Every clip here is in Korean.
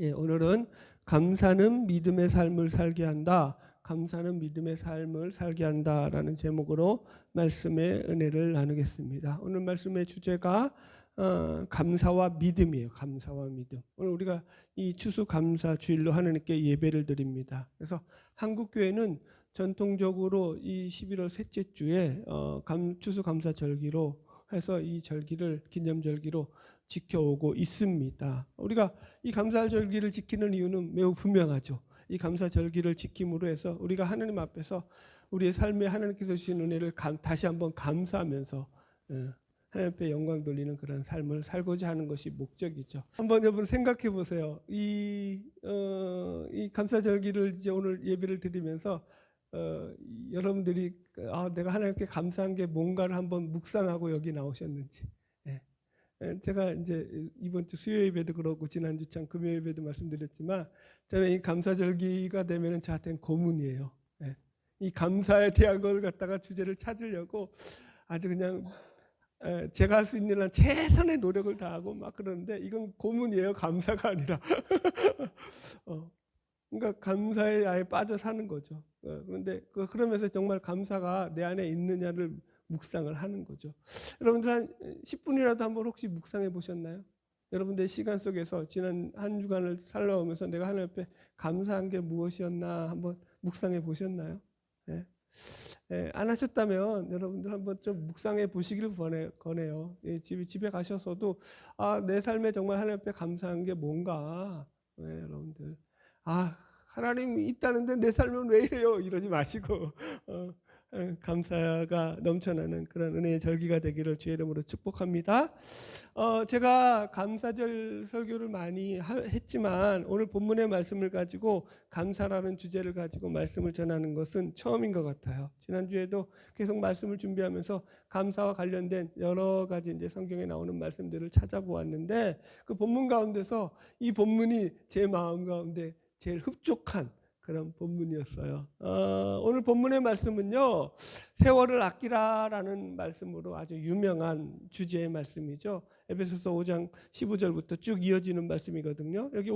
예, 오늘은 감사는 믿음의 삶을 살게 한다. 감사는 믿음의 삶을 살게 한다라는 제목으로 말씀의 은혜를 나누겠습니다. 오늘 말씀의 주제가 감사와 믿음이에요. 감사와 믿음. 오늘 우리가 이 추수감사 주일로 하나님께 예배를 드립니다. 그래서 한국 교회는 전통적으로 이 11월 셋째 주에 추수감사 절기로 해서 이 절기를 기념절기로 지켜오고 있습니다. 우리가 이 감사절기를 지키는 이유는 매우 분명하죠. 이 감사절기를 지킴으로 해서 우리가 하나님 앞에서 우리의 삶에 하나님께서 주신 은혜를 다시 한번 감사하면서 하나님 앞에 영광 돌리는 그런 삶을 살고자 하는 것이 목적이죠. 한번 여러분 생각해 보세요. 이 감사절기를 이제 오늘 예배를 드리면서 여러분들이 내가 하나님께 감사한 게 뭔가를 한번 묵상하고 여기 나오셨는지. 제가 이제 이번 주 수요 예배도 그렇고 지난주 참 금요 예배도 말씀드렸지만 저는 이 감사절기가 되면은 저한테는 고문이에요. 이 감사에 대한 걸 갖다가 주제를 찾으려고 아주 그냥 제가 할 수 있는 한 최선의 노력을 다하고 막 그러는데 이건 고문이에요. 감사가 아니라. 그러니까 감사에 아예 빠져 사는 거죠. 그런데 그러면서 정말 감사가 내 안에 있느냐를 묵상을 하는 거죠. 여러분들 한 10분이라도 한번 혹시 묵상해 보셨나요? 여러분들 시간 속에서 지난 한 주간을 살아오면서 내가 하나님 앞에 감사한 게 무엇이었나 한번 묵상해 보셨나요? 안 하셨다면 여러분들 한번 좀 묵상해 보시길 권해요. 집에 가셔서도 내 삶에 정말 하나님 앞에 감사한 게 뭔가 여러분들 하나님이 있다는데 내 삶은 왜 이래요? 이러지 마시고 감사가 넘쳐나는 그런 은혜의 절기가 되기를 주의 이름으로 축복합니다. 제가 감사절 설교를 많이 했지만 오늘 본문의 말씀을 가지고 감사라는 주제를 가지고 말씀을 전하는 것은 처음인 것 같아요. 지난주에도 계속 말씀을 준비하면서 감사와 관련된 여러 가지 이제 성경에 나오는 말씀들을 찾아보았는데 그 본문 가운데서 이 본문이 제 마음 가운데 제일 흡족한 그런 본문이었어요. 오늘 본문의 말씀은요, 세월을 아끼라라는 말씀으로 아주 유명한 주제의 말씀이죠. 에베소서 5장 15절부터 쭉 이어지는 말씀이거든요. 여기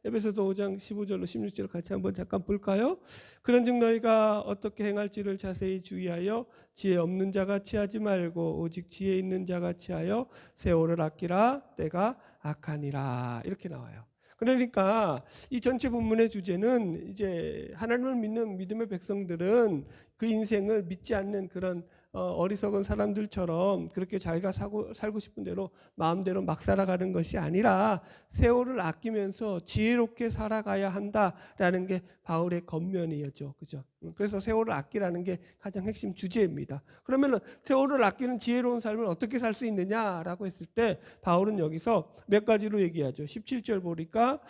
에베소서 5장 15절로 16절 같이 한번 잠깐 볼까요? 그런즉 너희가 어떻게 행할지를 자세히 주의하여 지혜 없는 자같이 하지 말고 오직 지혜 있는 자같이 하여 세월을 아끼라 때가 악하니라. 이렇게 나와요. 그러니까 이 전체 본문의 주제는 이제 하나님을 믿는 믿음의 백성들은 그 인생을 믿지 않는 그런 어리석은 사람들처럼 그렇게 자기가 살고 싶은 대로 마음대로 막 살아가는 것이 아니라 세월을 아끼면서 지혜롭게 살아가야 한다라는 게 바울의 겉면이었죠. 그죠? 그래서 세월을 아끼라는 게 가장 핵심 주제입니다. 그러면은 세월을 아끼는 지혜로운 삶을 어떻게 살 수 있느냐라고 했을 때 바울은 여기서 몇 가지로 얘기하죠. 17절 보니까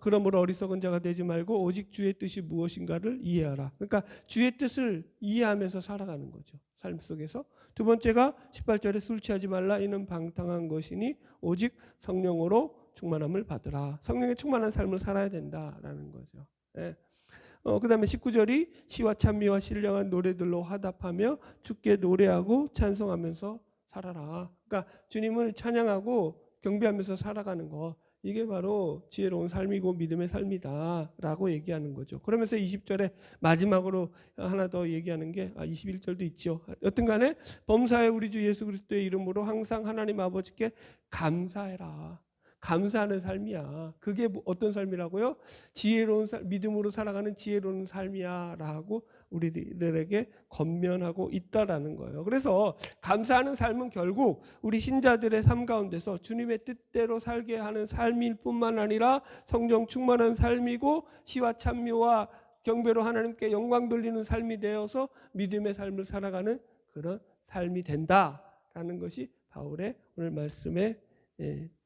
그러므로 어리석은 자가 되지 말고 오직 주의 뜻이 무엇인가를 이해하라. 그러니까 주의 뜻을 이해하면서 살아가는 거죠. 삶 속에서. 두 번째가 18절에 술 취하지 말라. 이는 방탕한 것이니 오직 성령으로 충만함을 받으라. 성령에 충만한 삶을 살아야 된다라는 거죠. 그 다음에 19절이 시와 찬미와 신령한 노래들로 화답하며 주께 노래하고 찬송하면서 살아라. 그러니까 주님을 찬양하고 경배하면서 살아가는 거, 이게 바로 지혜로운 삶이고 믿음의 삶이다라고 얘기하는 거죠. 그러면서 20절에 마지막으로 하나 더 얘기하는 게 21절도 있죠. 여튼 간에 범사에 우리 주 예수 그리스도의 이름으로 항상 하나님 아버지께 감사해라. 감사하는 삶이야. 그게 어떤 삶이라고요? 지혜로운 믿음으로 살아가는 지혜로운 삶이야 라고 우리들에게 권면하고 있다라는 거예요. 그래서 감사하는 삶은 결국 우리 신자들의 삶 가운데서 주님의 뜻대로 살게 하는 삶일 뿐만 아니라 성령 충만한 삶이고 시와 찬미와 경배로 하나님께 영광 돌리는 삶이 되어서 믿음의 삶을 살아가는 그런 삶이 된다라는 것이 바울의 오늘 말씀의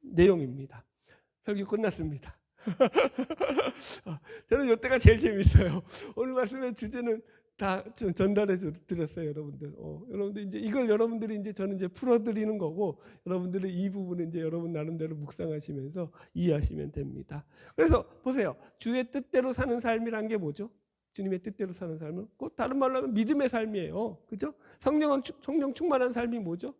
내용입니다. 설교 끝났습니다. 저는 이때가 제일 재밌어요. 오늘 말씀의 주제는 다 전달해 드렸어요, 여러분들. 여러분들 이제 이걸 여러분들이 이제 저는 이제 풀어드리는 거고, 여러분들이 이 부분은 이제 여러분 나름대로 묵상하시면서 이해하시면 됩니다. 그래서 보세요, 주의 뜻대로 사는 삶이란 게 뭐죠? 주님의 뜻대로 사는 삶은 곧 다른 말로 하면 믿음의 삶이에요, 그죠? 성령 충만한 삶이 뭐죠?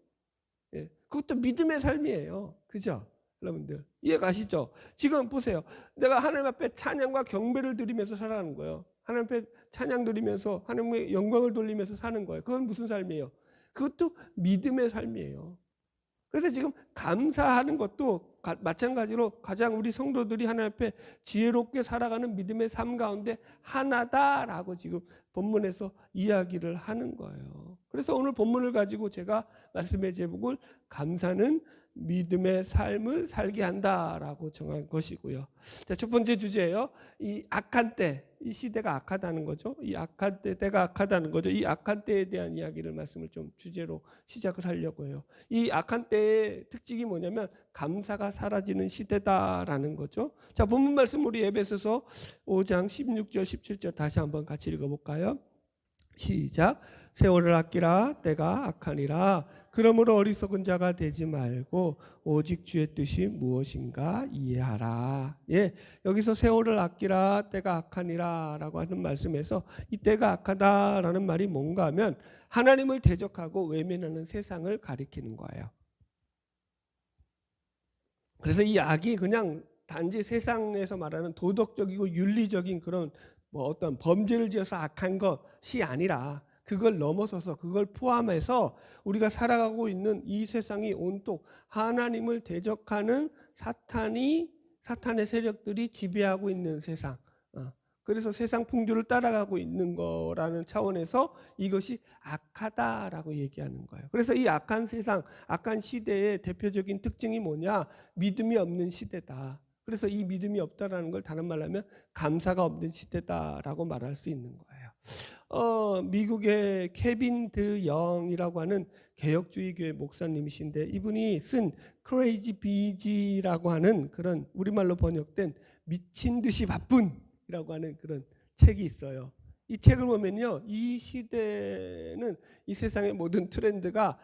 그것도 믿음의 삶이에요, 그죠? 여러분들 이해 가시죠? 지금 보세요. 내가 하나님 앞에 찬양과 경배를 드리면서 살아가는 거예요. 하나님 앞에 찬양 드리면서 하나님의 영광을 돌리면서 사는 거예요. 그건 무슨 삶이에요? 그것도 믿음의 삶이에요. 그래서 지금 감사하는 것도 마찬가지로 가장 우리 성도들이 하나님 앞에 지혜롭게 살아가는 믿음의 삶 가운데 하나다라고 지금 본문에서 이야기를 하는 거예요. 그래서 오늘 본문을 가지고 제가 말씀의 제목을 감사는 믿음의 삶을 살게 한다라고 정한 것이고요. 자, 첫 번째 주제예요. 이 악한 때, 이 시대가 악하다는 거죠. 이 악한 때가 악하다는 거죠. 이 악한 때에 대한 이야기를 말씀을 좀 주제로 시작을 하려고 해요. 이 악한 때의 특징이 뭐냐면 감사가 사라지는 시대다라는 거죠. 자, 본문 말씀 우리 에베소서 5장 16절 17절 다시 한번 같이 읽어볼까요? 시작. 세월을 아끼라 때가 악하니라. 그러므로 어리석은 자가 되지 말고 오직 주의 뜻이 무엇인가 이해하라. 예, 여기서 세월을 아끼라 때가 악하니라 라고 하는 말씀에서 이 때가 악하다라는 말이 뭔가 하면 하나님을 대적하고 외면하는 세상을 가리키는 거예요. 그래서 이 악이 그냥 단지 세상에서 말하는 도덕적이고 윤리적인 그런 뭐 어떤 범죄를 지어서 악한 것이 아니라 그걸 넘어서서 그걸 포함해서 우리가 살아가고 있는 이 세상이 온통 하나님을 대적하는 사탄의 세력들이 지배하고 있는 세상. 그래서 세상 풍조를 따라가고 있는 거라는 차원에서 이것이 악하다라고 얘기하는 거예요. 그래서 이 악한 세상, 악한 시대의 대표적인 특징이 뭐냐? 믿음이 없는 시대다. 그래서 이 믿음이 없다라는 걸 다른 말로 하면 감사가 없는 시대다라고 말할 수 있는 거예요. 미국의 케빈 드 영이라고 하는 개혁주의 교회 목사님이신데 이분이 쓴 크레이지 비지라고 하는 그런 우리말로 번역된 미친 듯이 바쁜이라고 하는 그런 책이 있어요. 이 책을 보면요, 이 시대는 이 세상의 모든 트렌드가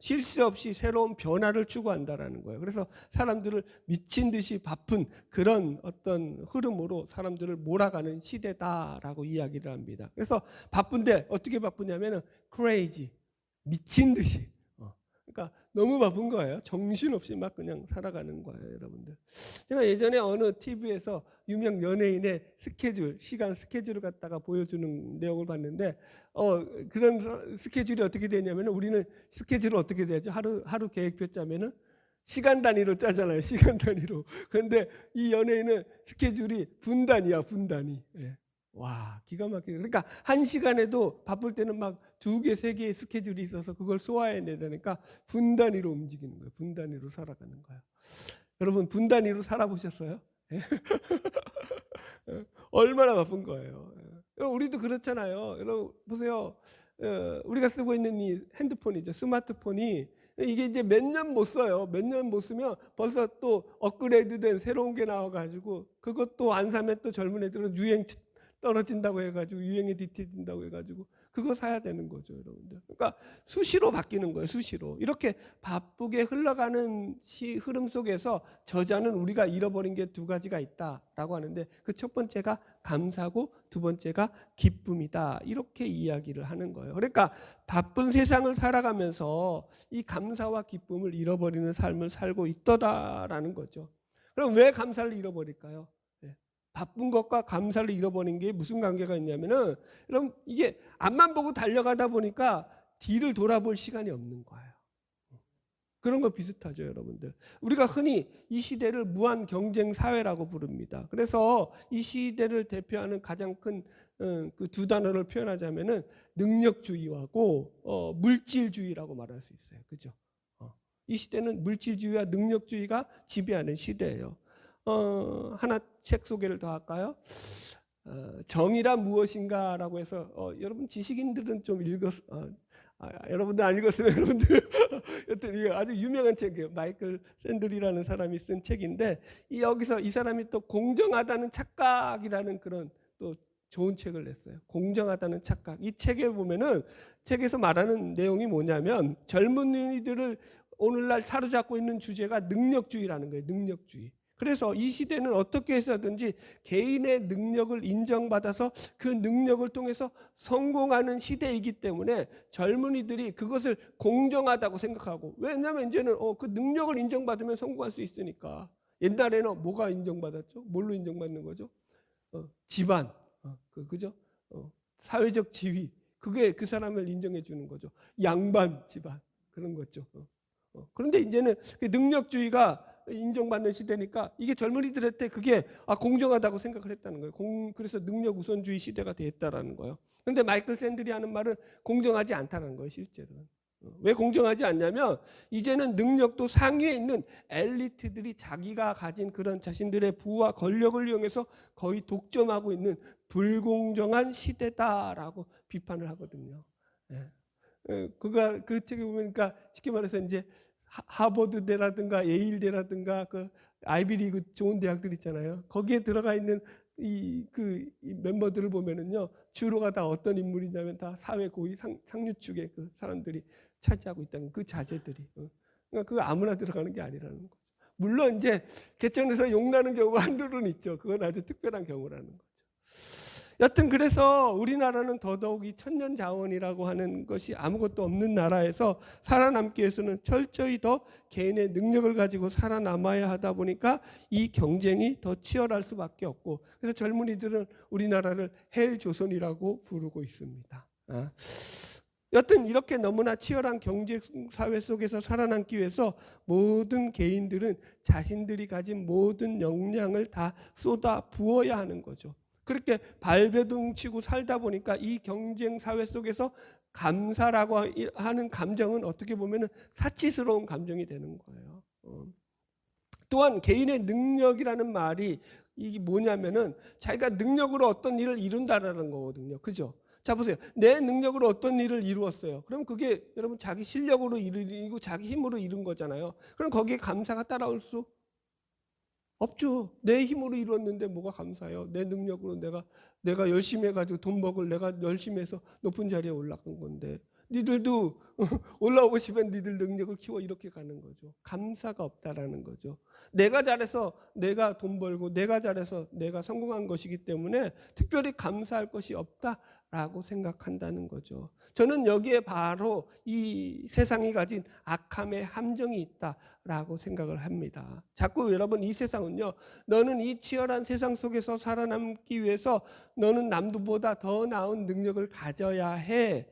쉴 새 없이 새로운 변화를 추구한다라는 거예요. 그래서 사람들을 미친 듯이 바쁜 그런 어떤 흐름으로 사람들을 몰아가는 시대다라고 이야기를 합니다. 그래서 바쁜데 어떻게 바쁘냐면은 crazy, 미친 듯이. 그러니까 너무 바쁜 거예요. 정신없이 막 그냥 살아가는 거예요, 여러분들. 제가 예전에 어느 TV에서 유명 연예인의 시간 스케줄을 갖다가 보여주는 내용을 봤는데 그런 스케줄이 어떻게 되냐면 우리는 스케줄을 어떻게 되죠? 하루 계획표 짜면은 시간 단위로 짜잖아요. 시간 단위로. 그런데 이 연예인은 스케줄이 분 단위야, 분 단위. 예. 와, 기가 막히게. 그러니까 한 시간에도 바쁠 때는 막 2개, 3개의 스케줄이 있어서 그걸 소화해내야 되니까 분 단위로 움직이는 거예요. 분 단위로 살아가는 거예요. 여러분 분 단위로 살아보셨어요? 얼마나 바쁜 거예요. 우리도 그렇잖아요. 여러분 보세요. 우리가 쓰고 있는 이 핸드폰이죠. 스마트폰이 이게 이제 몇 년 못 써요. 몇 년 못 쓰면 벌써 또 업그레이드된 새로운 게 나와가지고 그것도 안 사면 또 젊은 애들은 유행 떨어진다고 해가지고 유행에 뒤처진다고 해가지고 그거 사야 되는 거죠, 여러분들. 그러니까 수시로 바뀌는 거예요, 수시로. 이렇게 바쁘게 흘러가는 흐름 속에서 저자는 우리가 잃어버린 게 2가지가 있다라고 하는데 그 첫 번째가 감사고 두 번째가 기쁨이다. 이렇게 이야기를 하는 거예요. 그러니까 바쁜 세상을 살아가면서 이 감사와 기쁨을 잃어버리는 삶을 살고 있더라라는 거죠. 그럼 왜 감사를 잃어버릴까요? 바쁜 것과 감사를 잃어버린 게 무슨 관계가 있냐면은 여러분 이게 앞만 보고 달려가다 보니까 뒤를 돌아볼 시간이 없는 거예요. 그런 거 비슷하죠, 여러분들. 우리가 흔히 이 시대를 무한 경쟁 사회라고 부릅니다. 그래서 이 시대를 대표하는 가장 큰 그 2 단어를 표현하자면은 능력주의하고 물질주의라고 말할 수 있어요. 그죠? 이 시대는 물질주의와 능력주의가 지배하는 시대예요. 하나 책 소개를 더 할까요? 정의란 무엇인가라고 해서 여러분 지식인들은 좀 여러분들 안 읽었으면 여러분들 여튼 이게 아주 유명한 책이에요. 마이클 샌들이라는 사람이 쓴 책인데 여기서 이 사람이 또 공정하다는 착각이라는 그런 또 좋은 책을 냈어요. 공정하다는 착각. 이 책에 보면은 책에서 말하는 내용이 뭐냐면 젊은이들을 오늘날 사로잡고 있는 주제가 능력주의라는 거예요. 능력주의. 그래서 이 시대는 어떻게 해서든지 개인의 능력을 인정받아서 그 능력을 통해서 성공하는 시대이기 때문에 젊은이들이 그것을 공정하다고 생각하고, 왜냐하면 이제는 그 능력을 인정받으면 성공할 수 있으니까. 옛날에는 뭐가 인정받았죠? 뭘로 인정받는 거죠? 집안, 그죠? 사회적 지위, 그게 그 사람을 인정해 주는 거죠. 양반 집안, 그런 거죠. 그런데 이제는 능력주의가 인정받는 시대니까 이게 젊은이들한테 그게 공정하다고 생각을 했다는 거예요. 그래서 능력 우선주의 시대가 됐다라는 거예요. 그런데 마이클 샌들이 하는 말은 공정하지 않다는 거예요, 실제로는. 왜 공정하지 않냐면 이제는 능력도 상위에 있는 엘리트들이 자기가 가진 그런 자신들의 부와 권력을 이용해서 거의 독점하고 있는 불공정한 시대다라고 비판을 하거든요. 그가 그 책에 보니까 쉽게 말해서 이제 하버드대라든가 예일대라든가 그 아이비리그 좋은 대학들 있잖아요. 거기에 들어가 있는 이 멤버들을 보면은요, 주로가 다 어떤 인물이냐면 다 사회 고위 상류축의 그 사람들이 차지하고 있다는 그 자제들이. 그러니까 그 아무나 들어가는 게 아니라는 거죠. 물론 이제 개천에서 용나는 경우가 한둘은 있죠. 그건 아주 특별한 경우라는 거죠. 여튼 그래서 우리나라는 더더욱 이 천년자원이라고 하는 것이 아무것도 없는 나라에서 살아남기 위해서는 철저히 더 개인의 능력을 가지고 살아남아야 하다 보니까 이 경쟁이 더 치열할 수밖에 없고, 그래서 젊은이들은 우리나라를 헬조선이라고 부르고 있습니다. 여튼 이렇게 너무나 치열한 경제 사회 속에서 살아남기 위해서 모든 개인들은 자신들이 가진 모든 역량을 다 쏟아 부어야 하는 거죠. 그렇게 발버둥치고 살다 보니까 이 경쟁 사회 속에서 감사라고 하는 감정은 어떻게 보면 사치스러운 감정이 되는 거예요. 또한 개인의 능력이라는 말이 이게 뭐냐면은 자기가 능력으로 어떤 일을 이룬다라는 거거든요. 그죠? 자 보세요. 내 능력으로 어떤 일을 이루었어요. 그럼 그게 여러분 자기 실력으로 이루고 자기 힘으로 이룬 거잖아요. 그럼 거기에 감사가 따라올 수 없죠. 내 힘으로 이루었는데 뭐가 감사해요? 내 능력으로 내가 열심히 해가지고 돈 벌고 내가 열심히 해서 높은 자리에 올라간 건데, 니들도 올라오고 싶으면 니들 능력을 키워, 이렇게 가는 거죠. 감사가 없다라는 거죠. 내가 잘해서 내가 돈 벌고 내가 잘해서 내가 성공한 것이기 때문에 특별히 감사할 것이 없다라고 생각한다는 거죠. 저는 여기에 바로 이 세상이 가진 악함의 함정이 있다라고 생각을 합니다. 자꾸 여러분, 이 세상은요, 너는 이 치열한 세상 속에서 살아남기 위해서 너는 남들보다 더 나은 능력을 가져야 해.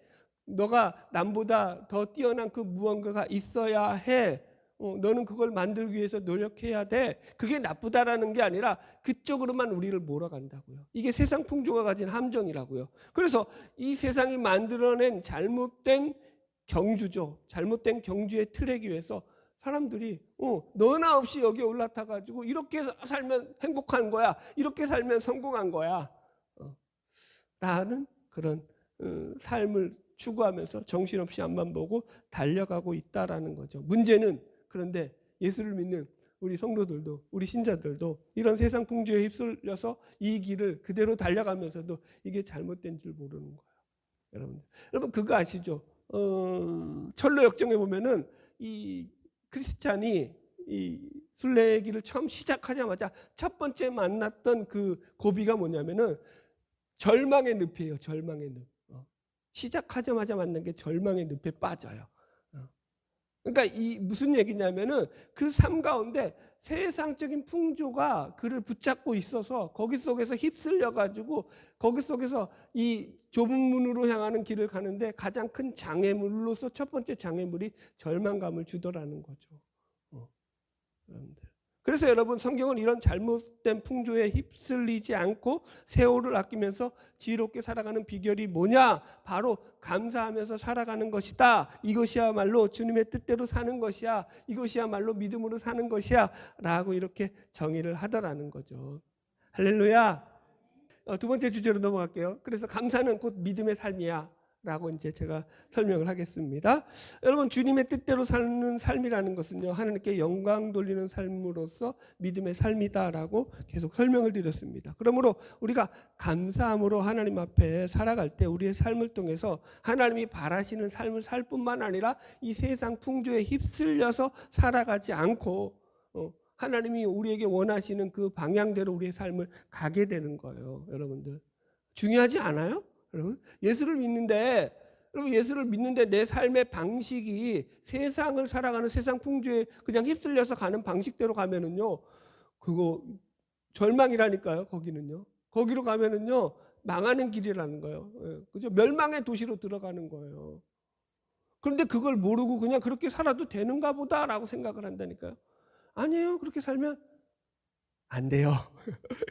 너가 남보다 더 뛰어난 그 무언가가 있어야 해. 너는 그걸 만들기 위해서 노력해야 돼. 그게 나쁘다라는 게 아니라 그쪽으로만 우리를 몰아간다고요. 이게 세상 풍조가 가진 함정이라고요. 그래서 이 세상이 만들어낸 잘못된 경주죠. 잘못된 경주의 트랙 위에서 사람들이 너나 없이 여기에 올라타가지고 이렇게 살면 행복한 거야, 이렇게 살면 성공한 거야 라는 그런 삶을 추구하면서 정신없이 앞만 보고 달려가고 있다라는 거죠. 문제는, 그런데 예수를 믿는 우리 성도들도, 우리 신자들도 이런 세상 풍조에 휩쓸려서 이 길을 그대로 달려가면서도 이게 잘못된 줄 모르는 거예요. 여러분 그거 아시죠? 철로 역정에 보면은 이 크리스찬이 이 순례길을 처음 시작하자마자 첫 번째 만났던 그 고비가 뭐냐면은 절망의 늪이에요. 절망의 늪. 시작하자마자 만난 게 절망의 늪에 빠져요. 그러니까 이 무슨 얘기냐면은 그 삶 가운데 세상적인 풍조가 그를 붙잡고 있어서 거기 속에서 휩쓸려 가지고 거기 속에서 이 좁은 문으로 향하는 길을 가는데 가장 큰 장애물로서 첫 번째 장애물이 절망감을 주더라는 거죠. 그래서 여러분, 성경은 이런 잘못된 풍조에 휩쓸리지 않고 세월을 아끼면서 지혜롭게 살아가는 비결이 뭐냐? 바로 감사하면서 살아가는 것이다. 이것이야말로 주님의 뜻대로 사는 것이야. 이것이야말로 믿음으로 사는 것이야 라고 이렇게 정의를 하더라는 거죠. 할렐루야. 두 번째 주제로 넘어갈게요. 그래서 감사는 곧 믿음의 삶이야 라고 이제 제가 설명을 하겠습니다. 여러분, 주님의 뜻대로 사는 삶이라는 것은요, 하나님께 영광 돌리는 삶으로서 믿음의 삶이다라고 계속 설명을 드렸습니다. 그러므로 우리가 감사함으로 하나님 앞에 살아갈 때 우리의 삶을 통해서 하나님이 바라시는 삶을 살 뿐만 아니라 이 세상 풍조에 휩쓸려서 살아가지 않고 하나님이 우리에게 원하시는 그 방향대로 우리의 삶을 가게 되는 거예요. 여러분들 중요하지 않아요? 여러분 예수를 믿는데 내 삶의 방식이 세상을 살아가는 세상 풍조에 그냥 휩쓸려서 가는 방식대로 가면은요, 그거 절망이라니까요. 거기로 가면은요 망하는 길이라는 거예요. 그죠? 멸망의 도시로 들어가는 거예요. 그런데 그걸 모르고 그냥 그렇게 살아도 되는가 보다라고 생각을 한다니까요. 아니에요. 그렇게 살면 안 돼요.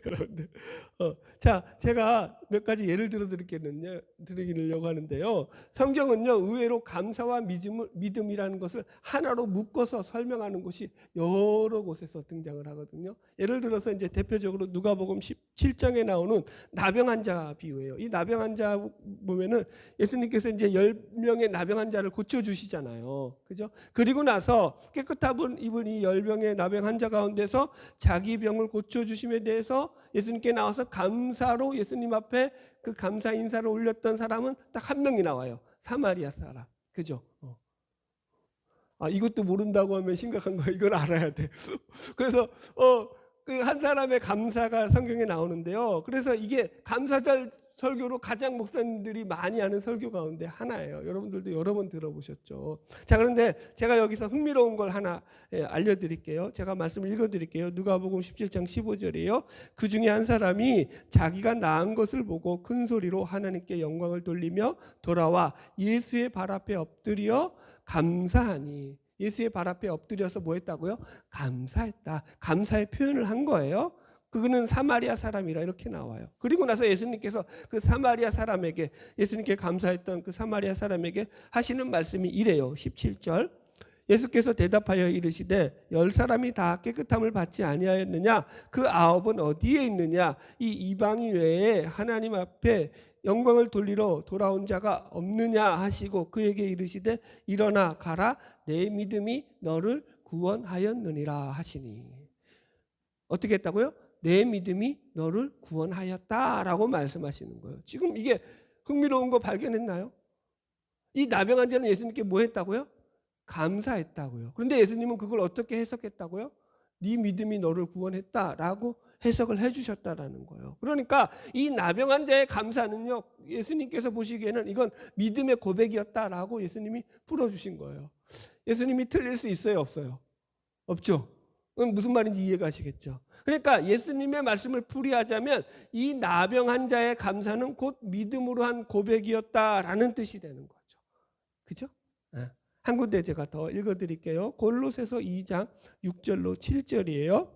여러분들. 자, 제가 몇 가지 예를 들어 드리려고 하는데요. 성경은요, 의외로 감사와 믿음이라는 것을 하나로 묶어서 설명하는 곳이 여러 곳에서 등장을 하거든요. 예를 들어서 이제 대표적으로 누가복음 17장에 나오는 나병 환자 비유예요. 이 나병 환자 보면은 예수님께서 이제 10명의 나병 환자를 고쳐 주시잖아요. 그죠? 그리고 나서 깨끗한 입은 이 10명의 나병 환자 가운데서 자기 병을 고쳐 주심에 대해서 예수님께 나와서 감사로 예수님 앞에 그 감사 인사를 올렸던 사람은 딱 한 명이 나와요. 사마리아 사람. 그죠? 이것도 모른다고 하면 심각한 거예요. 이걸 알아야 돼. 그래서 그 한 사람의 감사가 성경에 나오는데요. 그래서 이게 감사절 설교로 가장 목사님들이 많이 하는 설교 가운데 하나예요. 여러분들도 여러 번 들어보셨죠. 자, 그런데 제가 여기서 흥미로운 걸 하나 알려드릴게요. 제가 말씀을 읽어드릴게요. 누가복음 17장 15절이에요. 그 중에 한 사람이 자기가 나은 것을 보고 큰 소리로 하나님께 영광을 돌리며 돌아와 예수의 발 앞에 엎드려 감사하니. 예수의 발 앞에 엎드려서 뭐 했다고요? 감사했다. 감사의 표현을 한 거예요. 그거는 사마리아 사람이라 이렇게 나와요. 그리고 나서 예수님께서 그 사마리아 사람에게, 예수님께 감사했던 그 사마리아 사람에게 하시는 말씀이 이래요. 17절. 예수께서 대답하여 이르시되 10사람이 다 깨끗함을 받지 아니하였느냐? 그 9은 어디에 있느냐? 이 이방인 외에 하나님 앞에 영광을 돌리러 돌아온 자가 없느냐 하시고 그에게 이르시되 일어나 가라, 내 믿음이 너를 구원하였느니라 하시니. 어떻게 했다고요? 내 믿음이 너를 구원하였다라고 말씀하시는 거예요. 지금 이게 흥미로운 거 발견했나요? 이 나병 환자는 예수님께 뭐 했다고요? 감사했다고요. 그런데 예수님은 그걸 어떻게 해석했다고요? 네 믿음이 너를 구원했다라고 해석을 해주셨다라는 거예요. 그러니까 이 나병 환자의 감사는요, 예수님께서 보시기에는 이건 믿음의 고백이었다라고 예수님이 풀어주신 거예요. 예수님이 틀릴 수 있어요, 없어요? 없죠. 그럼 무슨 말인지 이해가 가시겠죠. 그러니까 예수님의 말씀을 풀이하자면 이 나병 환자의 감사는 곧 믿음으로 한 고백이었다라는 뜻이 되는 거죠. 그죠? 한 군데 제가 더 읽어드릴게요. 골로새서 2장 6절로 7절이에요.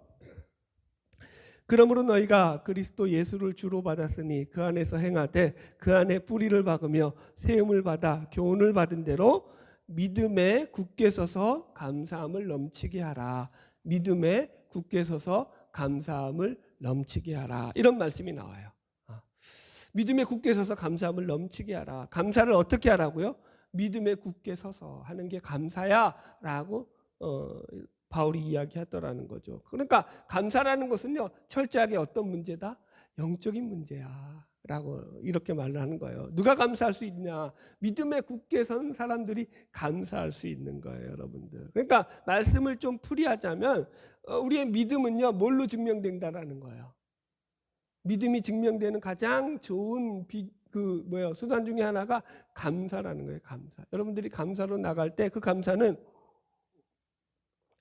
그러므로 너희가 그리스도 예수를 주로 받았으니 그 안에서 행하되 그 안에 뿌리를 박으며 세움을 받아 교훈을 받은 대로 믿음에 굳게 서서 감사함을 넘치게 하라. 믿음에 굳게 서서 감사함을 넘치게 하라. 이런 말씀이 나와요. 믿음에 굳게 서서 감사함을 넘치게 하라. 감사를 어떻게 하라고요? 믿음에 굳게 서서 하는 게 감사야 라고 바울이 이야기하더라는 거죠. 그러니까 감사라는 것은요, 철저하게 어떤 문제다? 영적인 문제야 라고 이렇게 말을 하는 거예요. 누가 감사할 수 있냐? 믿음에 굳게 선 사람들이 감사할 수 있는 거예요, 여러분들. 그러니까 말씀을 좀 풀이하자면 우리의 믿음은요, 뭘로 증명된다라는 거예요. 믿음이 증명되는 가장 좋은 수단 중에 하나가 감사라는 거예요. 감사. 여러분들이 감사로 나갈 때 그 감사는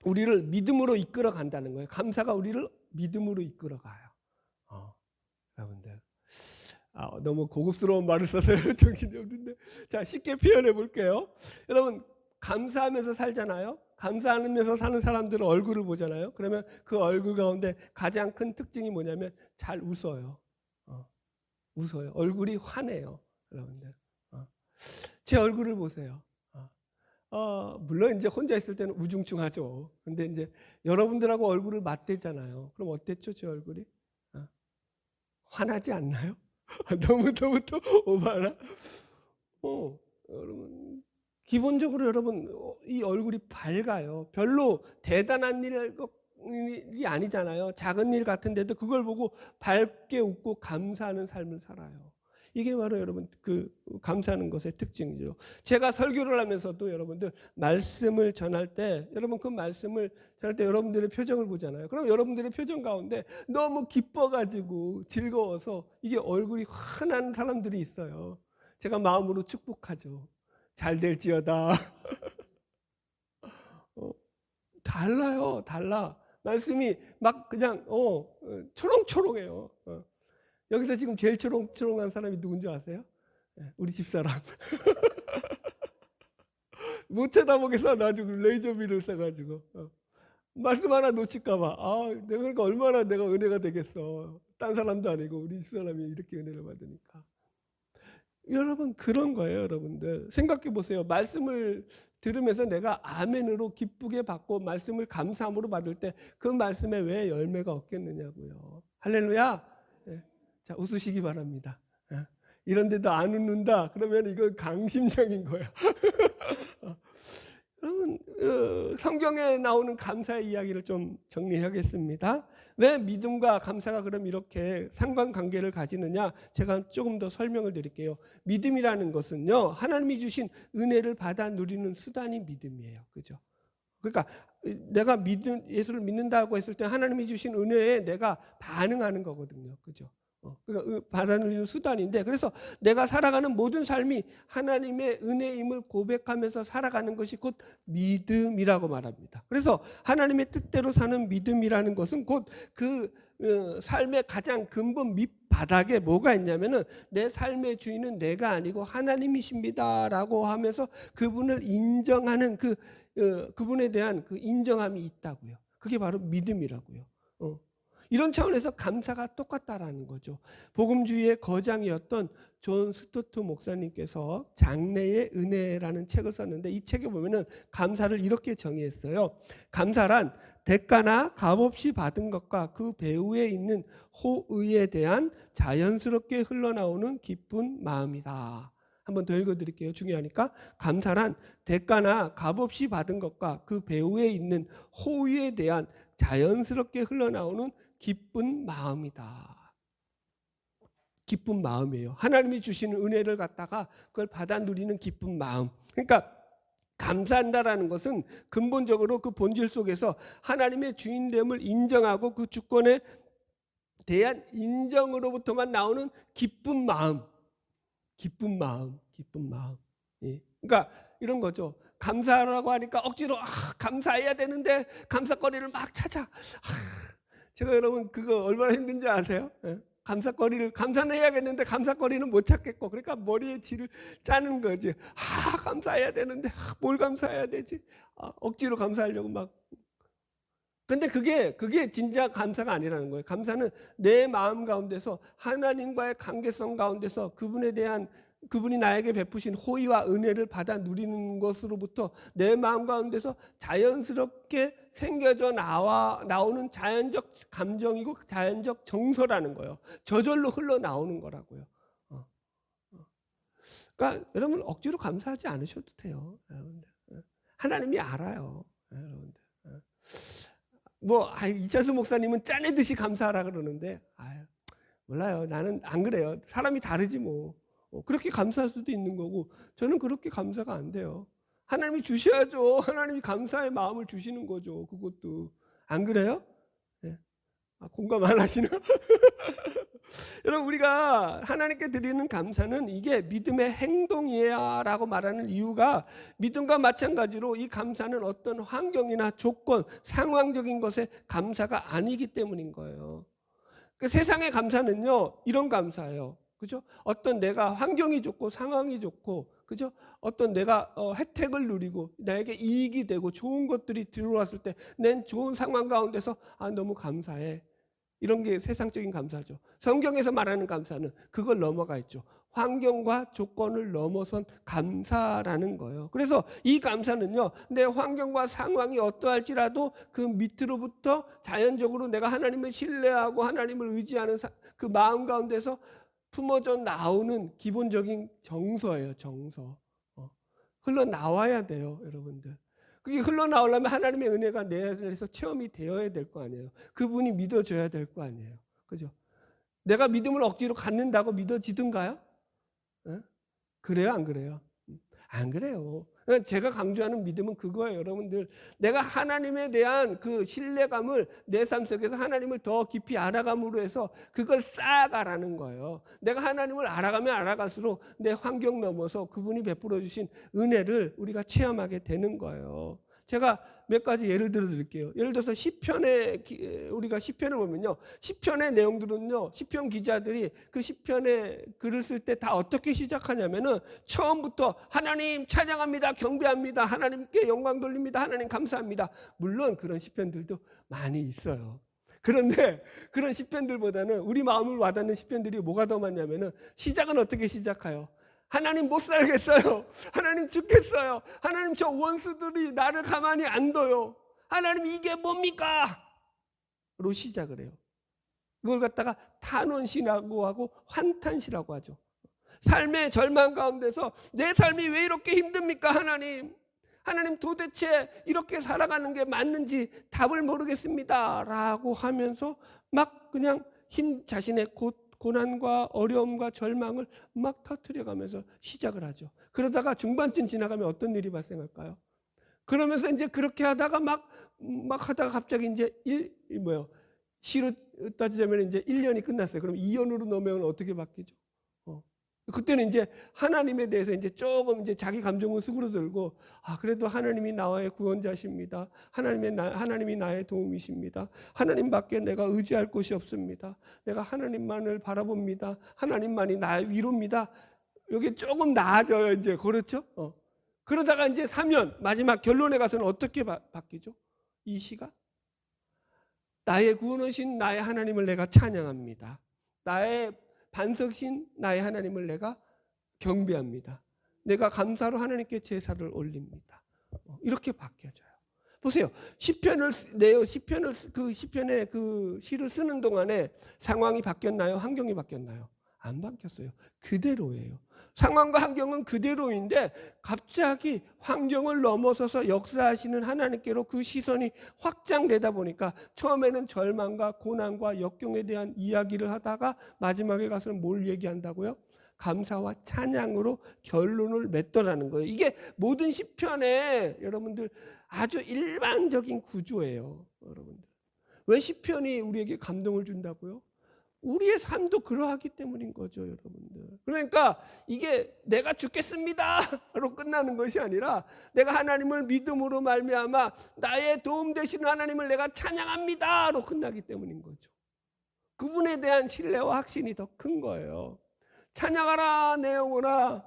우리를 믿음으로 이끌어 간다는 거예요. 감사가 우리를 믿음으로 이끌어 가요. 여러분들. 너무 고급스러운 말을 써서 정신이 없는데. 자, 쉽게 표현해 볼게요. 여러분, 감사하면서 살잖아요. 감사하면서 사는 사람들은 얼굴을 보잖아요. 그러면 그 얼굴 가운데 가장 큰 특징이 뭐냐면 잘 웃어요. 웃어요. 얼굴이 환해요. 여러분들. 제 얼굴을 보세요. 물론 이제 혼자 있을 때는 우중충하죠. 근데 이제 여러분들하고 얼굴을 맞대잖아요. 그럼 어땠죠, 제 얼굴이? 화나지 않나요? 너무 또 오바나? 여러분, 기본적으로 여러분 이 얼굴이 밝아요. 별로 대단한 일이 아니잖아요. 작은 일 같은데도 그걸 보고 밝게 웃고 감사하는 삶을 살아요. 이게 바로 여러분 그 감사하는 것의 특징이죠. 제가 설교를 하면서도 여러분들 말씀을 전할 때 여러분 그 말씀을 전할 때 여러분들의 표정을 보잖아요. 그럼 여러분들의 표정 가운데 너무 기뻐가지고 즐거워서 이게 얼굴이 환한 사람들이 있어요. 제가 마음으로 축복하죠. 잘 될지어다. 달라요. 달라. 말씀이 막 그냥 초롱초롱해요. 여기서 지금 제일 초롱초롱한 사람이 누군지 아세요? 우리 집사람. 못 쳐다보겠어. 나중에 레이저비를 써가지고 말씀 하나 놓칠까 봐. 내가 그러니까 얼마나 내가 은혜가 되겠어. 딴 사람도 아니고 우리 집사람이 이렇게 은혜를 받으니까. 여러분 그런 거예요. 여러분들 생각해 보세요. 말씀을 들으면서 내가 아멘으로 기쁘게 받고 말씀을 감사함으로 받을 때 그 말씀에 왜 열매가 없겠느냐고요. 할렐루야. 자, 웃으시기 바랍니다. 이런데도 안 웃는다 그러면 이건 강심장인 거야. 여러분 성경에 나오는 감사의 이야기를 좀 정리하겠습니다. 왜 믿음과 감사가 그럼 이렇게 상관관계를 가지느냐, 제가 조금 더 설명을 드릴게요. 믿음이라는 것은요, 하나님이 주신 은혜를 받아 누리는 수단이 믿음이에요. 그죠? 그러니까 내가 예수를 믿는다고 했을 때 하나님이 주신 은혜에 내가 반응하는 거거든요. 그죠? 그러니까 받아 누리는 수단인데, 그래서 내가 살아가는 모든 삶이 하나님의 은혜임을 고백하면서 살아가는 것이 곧 믿음이라고 말합니다. 그래서 하나님의 뜻대로 사는 믿음이라는 것은 곧 그 삶의 가장 근본 밑바닥에 뭐가 있냐면은 내 삶의 주인은 내가 아니고 하나님이십니다라고 하면서 그분을 인정하는 그분에 대한 그 인정함이 있다고요. 그게 바로 믿음이라고요. 이런 차원에서 감사가 똑같다라는 거죠. 복음주의의 거장이었던 존 스토트 목사님께서 장래의 은혜라는 책을 썼는데, 이 책에 보면은 감사를 이렇게 정의했어요. 감사란 대가나 값없이 받은 것과 그 배후에 있는 호의에 대한 자연스럽게 흘러나오는 기쁜 마음이다. 한번 더 읽어드릴게요. 중요하니까. 감사란 대가나 값없이 받은 것과 그 배후에 있는 호의에 대한 자연스럽게 흘러나오는 기쁜 마음이다. 기쁜 마음이에요. 하나님이 주시는 은혜를 갖다가 그걸 받아 누리는 기쁜 마음. 그러니까 감사한다라는 것은 근본적으로 그 본질 속에서 하나님의 주인됨을 인정하고 그 주권에 대한 인정으로부터만 나오는 기쁜 마음. 기쁜 마음. 기쁜 마음. 예. 그러니까 이런 거죠. 감사라고 하니까 억지로 감사해야 되는데 감사거리를 막 찾아. 제가 여러분 그거 얼마나 힘든지 아세요? 예? 감사는 해야겠는데 감사거리는 못 찾겠고, 그러니까 머리에 쥐를 짜는 거지. 감사해야 되는데 뭘 감사해야 되지? 억지로 감사하려고 막. 근데 그게 진짜 감사가 아니라는 거예요. 감사는 내 마음 가운데서 하나님과의 관계성 가운데서 그분이 나에게 베푸신 호의와 은혜를 받아 누리는 것으로부터 내 마음 가운데서 자연스럽게 생겨져 나오는 자연적 감정이고 자연적 정서라는 거예요. 저절로 흘러나오는 거라고요. 그러니까 여러분 억지로 감사하지 않으셔도 돼요. 여러분들. 하나님이 알아요. 여러분들. 이찬수 목사님은 짜내듯이 감사하라 그러는데 몰라요. 나는 안 그래요. 사람이 다르지 뭐. 그렇게 감사할 수도 있는 거고, 저는 그렇게 감사가 안 돼요. 하나님이 주셔야죠. 하나님이 감사의 마음을 주시는 거죠. 그것도. 안 그래요? 네. 공감 안 하시나? 여러분, 우리가 하나님께 드리는 감사는 이게 믿음의 행동이야 라고 말하는 이유가, 믿음과 마찬가지로 이 감사는 어떤 환경이나 조건, 상황적인 것에 감사가 아니기 때문인 거예요. 그 세상의 감사는요, 이런 감사예요. 그죠? 어떤 내가 환경이 좋고 상황이 좋고, 그죠? 어떤 내가 혜택을 누리고 나에게 이익이 되고 좋은 것들이 들어왔을 때 난 좋은 상황 가운데서 너무 감사해. 이런 게 세상적인 감사죠. 성경에서 말하는 감사는 그걸 넘어가 있죠. 환경과 조건을 넘어선 감사라는 거예요. 그래서 이 감사는요, 내 환경과 상황이 어떠할지라도 그 밑으로부터 자연적으로 내가 하나님을 신뢰하고 하나님을 의지하는 그 마음 가운데서 품어져 나오는 기본적인 정서예요. 정서. 흘러나와야 돼요. 여러분들. 그게 흘러나오려면 하나님의 은혜가 내 안에서 체험이 되어야 될 거 아니에요. 그분이 믿어줘야 될 거 아니에요. 그죠? 내가 믿음을 억지로 갖는다고 믿어지든가요? 그래요, 안 그래요? 안 그래요. 제가 강조하는 믿음은 그거예요, 여러분들. 내가 하나님에 대한 그 신뢰감을 내 삶 속에서 하나님을 더 깊이 알아감으로 해서 그걸 쌓아가라는 거예요. 내가 하나님을 알아가면 알아갈수록 내 환경 넘어서 그분이 베풀어 주신 은혜를 우리가 체험하게 되는 거예요. 제가 몇 가지 예를 들어 드릴게요. 예를 들어서 시편에 우리가 시편을 보면요, 시편의 내용들은요, 시편 기자들이 그 시편에 글을 쓸 때 다 어떻게 시작하냐면은 처음부터 하나님 찬양합니다, 경배합니다, 하나님께 영광 돌립니다, 하나님 감사합니다. 물론 그런 시편들도 많이 있어요. 그런데 그런 시편들보다는 우리 마음을 와닿는 시편들이 뭐가 더 많냐면은 시작은 어떻게 시작해요? 하나님 못 살겠어요. 하나님 죽겠어요. 하나님 저 원수들이 나를 가만히 안 둬요. 하나님 이게 뭡니까? 로 시작을 해요. 그걸 갖다가 탄원시라고 하고 환탄시라고 하죠. 삶의 절망 가운데서 내 삶이 왜 이렇게 힘듭니까, 하나님? 하나님 도대체 이렇게 살아가는 게 맞는지 답을 모르겠습니다. 라고 하면서 막 그냥 자신의 고난과 어려움과 절망을 막 터뜨려가면서 시작을 하죠. 그러다가 중반쯤 지나가면 어떤 일이 발생할까요? 그러면서 이제 그렇게 하다가 막 하다가 갑자기 이제 시로 따지자면 이제 1년이 끝났어요. 그럼 2년으로 넘으면 어떻게 바뀌죠? 그때는 이제 하나님에 대해서 이제 조금 이제 자기 감정은 수그러들고, 그래도 하나님이 나의 구원자십니다. 하나님이 나의 도움이십니다. 하나님밖에 내가 의지할 곳이 없습니다. 내가 하나님만을 바라봅니다. 하나님만이 나의 위로입니다. 여기 조금 나아져요, 이제. 그렇죠? 그러다가 이제 3년 마지막 결론에 가서는 어떻게 바뀌죠? 이 시가 나의 구원이신 나의 하나님을 내가 찬양합니다. 나의 반석신 나의 하나님을 내가 경배합니다. 내가 감사로 하나님께 제사를 올립니다. 이렇게 바뀌어져요. 보세요. 시편의 그 시를 쓰는 동안에 상황이 바뀌었나요? 환경이 바뀌었나요? 안 바뀌었어요. 그대로예요. 상황과 환경은 그대로인데 갑자기 환경을 넘어서서 역사하시는 하나님께로 그 시선이 확장되다 보니까 처음에는 절망과 고난과 역경에 대한 이야기를 하다가 마지막에 가서는 뭘 얘기한다고요? 감사와 찬양으로 결론을 맺더라는 거예요. 이게 모든 시편의 여러분들 아주 일반적인 구조예요. 여러분들. 왜 시편이 우리에게 감동을 준다고요? 우리의 삶도 그러하기 때문인 거죠, 여러분들. 그러니까 이게 내가 죽겠습니다로 끝나는 것이 아니라 내가 하나님을 믿음으로 말미암아 나의 도움 되시는 하나님을 내가 찬양합니다로 끝나기 때문인 거죠. 그분에 대한 신뢰와 확신이 더 큰 거예요. 찬양하라 내 영혼아,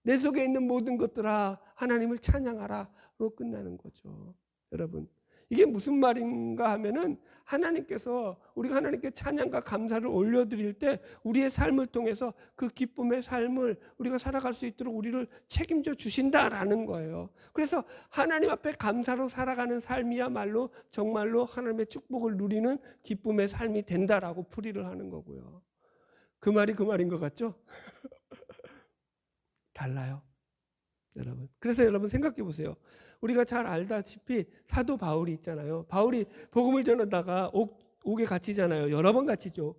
내 속에 있는 모든 것들아 하나님을 찬양하라로 끝나는 거죠. 여러분, 이게 무슨 말인가 하면은 하나님께서 우리가 하나님께 찬양과 감사를 올려드릴 때 우리의 삶을 통해서 그 기쁨의 삶을 우리가 살아갈 수 있도록 우리를 책임져 주신다라는 거예요. 그래서 하나님 앞에 감사로 살아가는 삶이야말로 정말로 하나님의 축복을 누리는 기쁨의 삶이 된다라고 풀이를 하는 거고요. 그 말이 그 말인 것 같죠? 달라요, 여러분. 그래서 여러분 생각해 보세요. 우리가 잘 알다시피 사도 바울이 있잖아요. 바울이 복음을 전하다가 옥에 갇히잖아요. 여러 번 갇히죠.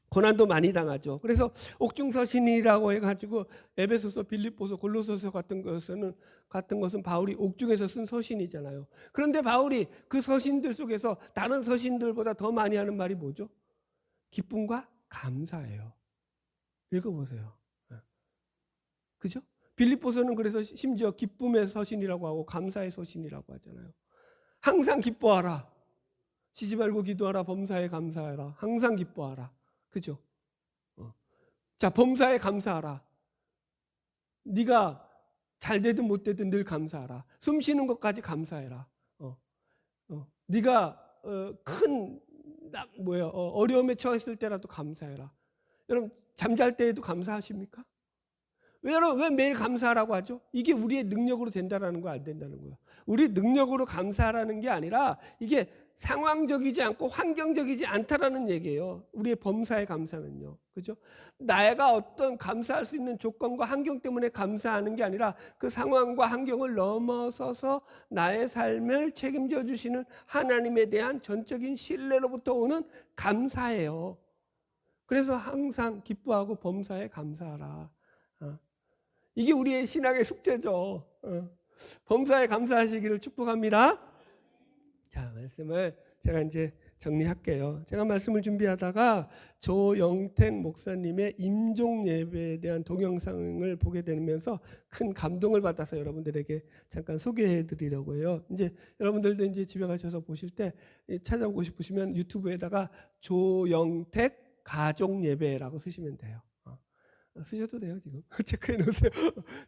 고난도 많이 당하죠. 그래서 옥중서신이라고 해가지고 에베소서, 빌립보서, 골로새서 같은 것은 바울이 옥중에서 쓴 서신이잖아요. 그런데 바울이 그 서신들 속에서 다른 서신들보다 더 많이 하는 말이 뭐죠? 기쁨과 감사예요. 읽어보세요. 그죠? 빌립보서는 그래서 심지어 기쁨의 서신이라고 하고 감사의 서신이라고 하잖아요. 항상 기뻐하라. 쉬지 말고 기도하라. 범사에 감사하라. 항상 기뻐하라. 그죠? 자, 범사에 감사하라. 네가 잘 되든 못 되든 늘 감사하라. 숨 쉬는 것까지 감사해라. 네가 큰 어려움에 처했을 때라도 감사해라. 여러분 잠잘 때에도 감사하십니까? 왜 매일 감사하라고 하죠? 이게 우리의 능력으로 된다는 거 안 된다는 거예요. 우리 능력으로 감사하라는 게 아니라 이게 상황적이지 않고 환경적이지 않다라는 얘기예요. 우리의 범사의 감사는요. 그죠? 내가 어떤 감사할 수 있는 조건과 환경 때문에 감사하는 게 아니라 그 상황과 환경을 넘어서서 나의 삶을 책임져 주시는 하나님에 대한 전적인 신뢰로부터 오는 감사예요. 그래서 항상 기뻐하고 범사에 감사하라. 이게 우리의 신앙의 숙제죠. 범사에 감사하시기를 축복합니다. 자, 말씀을 제가 이제 정리할게요. 제가 말씀을 준비하다가 조영택 목사님의 임종 예배에 대한 동영상을 보게 되면서 큰 감동을 받아서 여러분들에게 잠깐 소개해 드리려고 해요. 이제 여러분들도 이제 집에 가셔서 보실 때 찾아보고 싶으시면 유튜브에다가 조영택 가족 예배라고 쓰시면 돼요. 쓰셔도 돼요. 지금 체크해 놓으세요.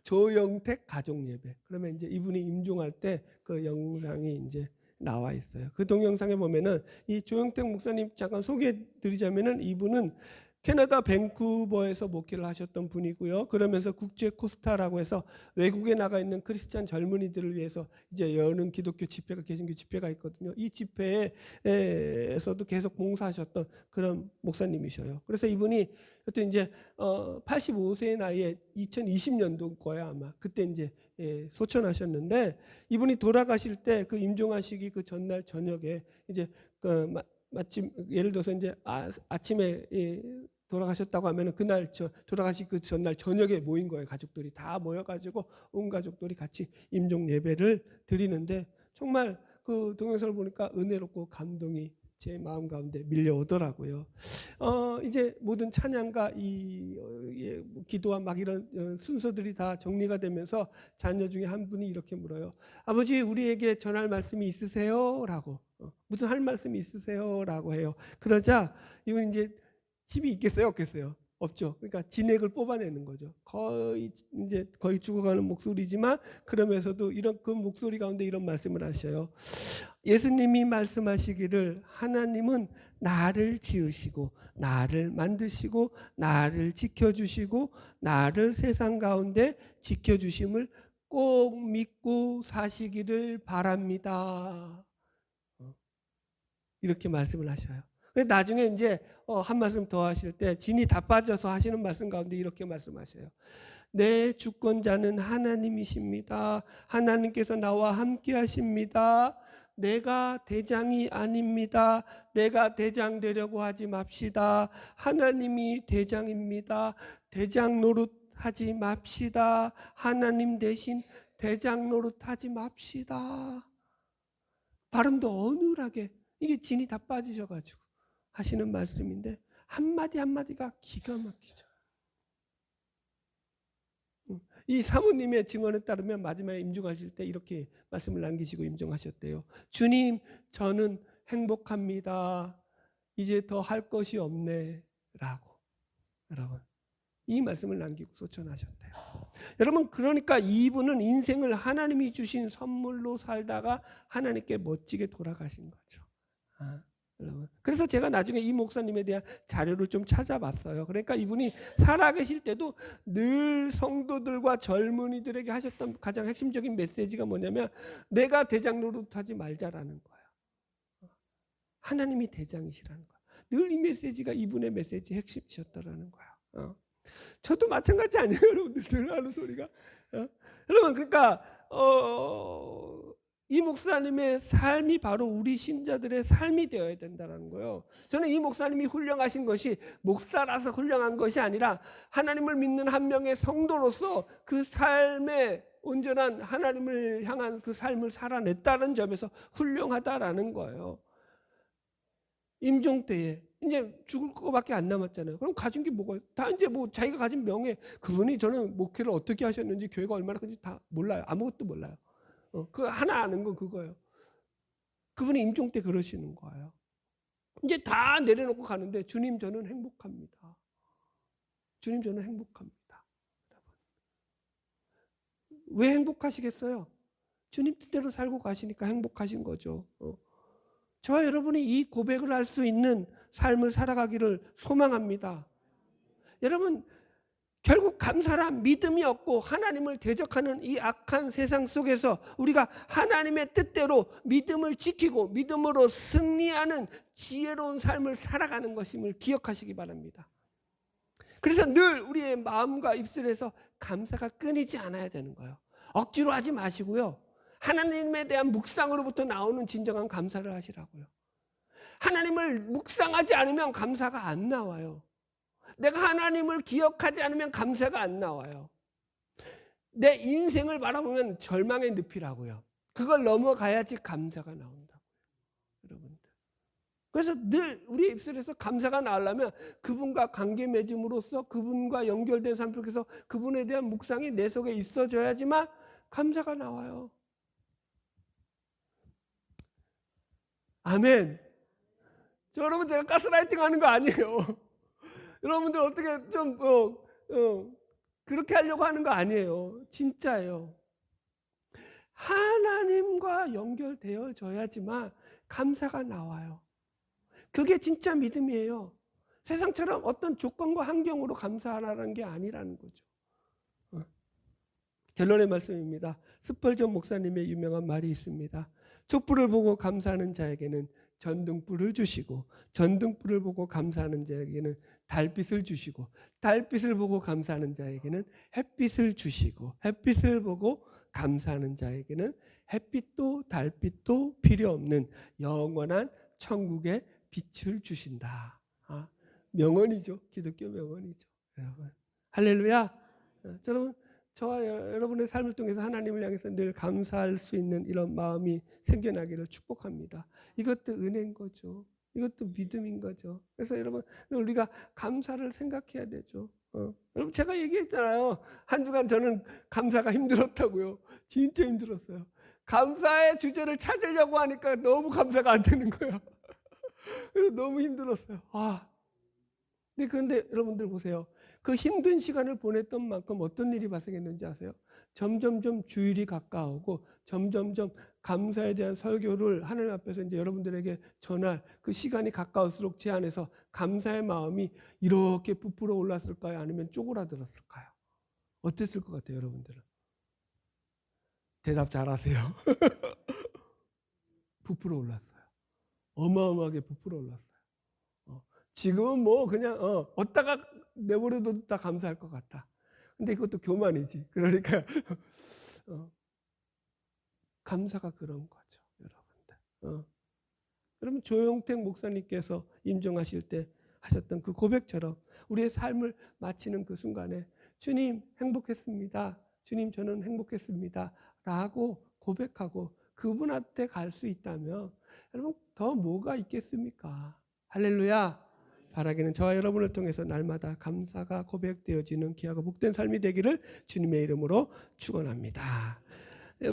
조영택 가족 예배. 그러면 이제 이분이 임종할 때 그 영상이 이제 나와 있어요. 그 동영상에 보면은 이 조영택 목사님 잠깐 소개해 드리자면은 이분은 캐나다 밴쿠버에서 목회를 하셨던 분이고요. 그러면서 국제 코스타라고 해서 외국에 나가 있는 크리스찬 젊은이들을 위해서 이제 여는 기독교 집회가 개신교 집회가 있거든요. 이 집회에서도 계속 봉사하셨던 그런 목사님이셔요. 그래서 이분이 그때 이제 85세의 나이에 2020년도 거야 아마 그때 이제 소천하셨는데 이분이 돌아가실 때 그 임종하시기 그 전날 저녁에 이제 그 마침 예를 들어서 이제 아침에 돌아가셨다고 하면은 그날 돌아가시 그 전날 저녁에 모인 거예요. 가족들이 다 모여가지고 온 가족들이 같이 임종 예배를 드리는데 정말 그 동영상을 보니까 은혜롭고 감동이 제 마음 가운데 밀려오더라고요. 이제 모든 찬양과 기도와 막 이런 순서들이 다 정리가 되면서 자녀 중에 한 분이 이렇게 물어요. 아버지 우리에게 전할 말씀이 있으세요? 라고 무슨 할 말씀이 있으세요? 라고 해요. 그러자 이건 이제 힘이 있겠어요? 없겠어요? 없죠. 그러니까 진액을 뽑아내는 거죠. 거의 죽어가는 목소리지만 그러면서도 이런 그 목소리 가운데 이런 말씀을 하셔요. 예수님이 말씀하시기를 하나님은 나를 지으시고 나를 만드시고 나를 지켜주시고 나를 세상 가운데 지켜주심을 꼭 믿고 사시기를 바랍니다. 이렇게 말씀을 하셔요. 나중에 이제 한 말씀 더 하실 때 진이 다 빠져서 하시는 말씀 가운데 이렇게 말씀하셔요. 내 주권자는 하나님이십니다. 하나님께서 나와 함께 하십니다. 내가 대장이 아닙니다. 내가 대장 되려고 하지 맙시다. 하나님이 대장입니다. 대장 노릇하지 맙시다. 하나님 대신 대장 노릇하지 맙시다. 발음도 어눌하게 이게 진이 다 빠지셔가지고 하시는 말씀인데 한마디 한마디가 기가 막히죠. 이 사모님의 증언에 따르면 마지막에 임종하실 때 이렇게 말씀을 남기시고 임종하셨대요. 주님 저는 행복합니다. 이제 더 할 것이 없네 라고 여러분 이 말씀을 남기고 소천하셨대요. 여러분 그러니까 이분은 인생을 하나님이 주신 선물로 살다가 하나님께 멋지게 돌아가신 거죠. 여러분. 그래서 제가 나중에 이 목사님에 대한 자료를 좀 찾아봤어요. 그러니까 이분이 살아계실 때도 늘 성도들과 젊은이들에게 하셨던 가장 핵심적인 메시지가 뭐냐면 내가 대장 노릇하지 말자라는 거예요. 하나님이 대장이시라는 거예요. 늘 이 메시지가 이분의 메시지 핵심이셨다라는 거예요. 저도 마찬가지 아니에요, 여러분들 늘 하는 소리가. 여러분 그러니까 이 목사님의 삶이 바로 우리 신자들의 삶이 되어야 된다는 거예요. 저는 이 목사님이 훌륭하신 것이 목사라서 훌륭한 것이 아니라 하나님을 믿는 한 명의 성도로서 그 삶에 온전한 하나님을 향한 그 삶을 살아냈다는 점에서 훌륭하다라는 거예요. 임종 때에 이제 죽을 거밖에 안 남았잖아요. 그럼 가진 게 뭐가 다 이제 뭐 자기가 가진 명예 그분이 저는 목회를 어떻게 하셨는지 교회가 얼마나 큰지 다 몰라요. 아무것도 몰라요. 그 하나 아는 건 그거예요. 그분이 임종 때 그러시는 거예요. 이제 다 내려놓고 가는데 주님 저는 행복합니다. 주님 저는 행복합니다. 왜 행복하시겠어요? 주님 뜻대로 살고 가시니까 행복하신 거죠. 저와 여러분이 이 고백을 할 수 있는 삶을 살아가기를 소망합니다. 여러분 결국 감사란 믿음이 없고 하나님을 대적하는 이 악한 세상 속에서 우리가 하나님의 뜻대로 믿음을 지키고 믿음으로 승리하는 지혜로운 삶을 살아가는 것임을 기억하시기 바랍니다. 그래서 늘 우리의 마음과 입술에서 감사가 끊이지 않아야 되는 거예요. 억지로 하지 마시고요. 하나님에 대한 묵상으로부터 나오는 진정한 감사를 하시라고요. 하나님을 묵상하지 않으면 감사가 안 나와요. 내가 하나님을 기억하지 않으면 감사가 안 나와요. 내 인생을 바라보면 절망의 늪이라고요. 그걸 넘어가야지 감사가 나온다고요. 여러분들. 그래서 늘 우리 입술에서 감사가 나오려면 그분과 관계 맺음으로써 그분과 연결된 삶 속에서 그분에 대한 묵상이 내 속에 있어져야지만 감사가 나와요. 아멘. 여러분, 제가 가스라이팅 하는 거 아니에요. 여러분들 어떻게 좀 그렇게 하려고 하는 거 아니에요. 진짜예요. 하나님과 연결되어져야지만 감사가 나와요. 그게 진짜 믿음이에요. 세상처럼 어떤 조건과 환경으로 감사하라는 게 아니라는 거죠. 결론의 말씀입니다. 스펄전 목사님의 유명한 말이 있습니다. 촛불을 보고 감사하는 자에게는 전등불을 주시고, 전등불을 보고 감사하는 자에게는 달빛을 주시고, 달빛을 보고 감사하는 자에게는 햇빛을 주시고, 햇빛을 보고 감사하는 자에게는 햇빛도 달빛도 필요 없는 영원한 천국의 빛을 주신다. 명언이죠. 기독교 명언이죠. 여러분, 할렐루야. 여러분, 저와 여러분의 삶을 통해서 하나님을 향해서 늘 감사할 수 있는 이런 마음이 생겨나기를 축복합니다. 이것도 은혜인 거죠. 이것도 믿음인 거죠. 그래서 여러분, 우리가 감사를 생각해야 되죠. 여러분, 제가 얘기했잖아요. 한 주간 저는 감사가 힘들었다고요. 진짜 힘들었어요. 감사의 주제를 찾으려고 하니까 너무 감사가 안 되는 거예요. 너무 힘들었어요. 네, 그런데 여러분들 보세요. 그 힘든 시간을 보냈던 만큼 어떤 일이 발생했는지 아세요? 점점점 주일이 가까우고 점점점 감사에 대한 설교를 하나님 앞에서 이제 여러분들에게 전할 그 시간이 가까울수록 제 안에서 감사의 마음이 이렇게 부풀어 올랐을까요? 아니면 쪼그라들었을까요? 어땠을 것 같아요, 여러분들은? 대답 잘하세요. 부풀어 올랐어요. 어마어마하게 부풀어 올랐어요. 지금은 뭐 그냥 어디다가 내버려도 다 감사할 것 같다. 근데 이것도 교만이지. 그러니까 감사가 그런 거죠, 여러분들. 여러분, 조용택 목사님께서 임종하실 때 하셨던 그 고백처럼 우리의 삶을 마치는 그 순간에 주님 행복했습니다. 주님 저는 행복했습니다. 라고 고백하고 그분한테 갈 수 있다면 여러분 더 뭐가 있겠습니까? 할렐루야. 바라기는 저와 여러분을 통해서 날마다 감사가 고백되어지는 귀하고 복된 삶이 되기를 주님의 이름으로 축원합니다.